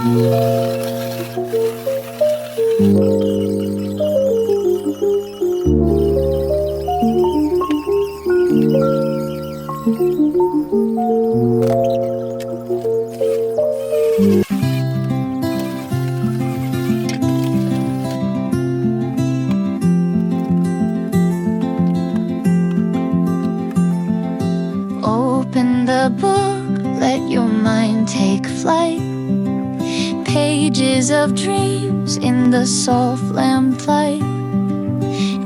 Open the book, let your mind take flight. Pages of dreams in the soft lamplight.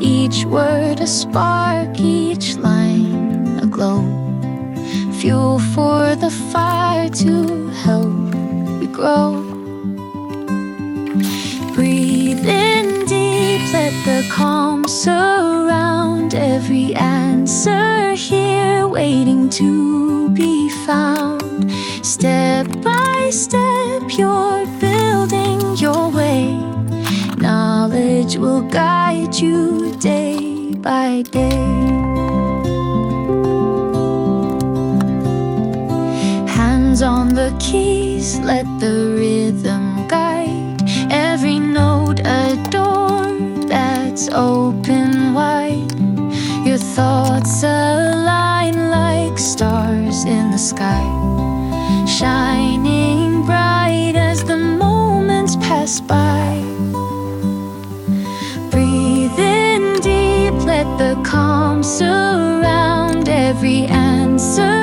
Each word a spark, each line a glow. Fuel for the fire to help we grow. Breathe in deep, let the calm surround. Every answer here waiting to be found. Step by step you're building your way. Knowledge will guide you day by day. Hands on the keys, let the rhythm guide. Every note a door that's open wide. Your thoughts align like stars in the sky, shining bright as the moments pass by. Breathe in deep, let the calm surround. Every answer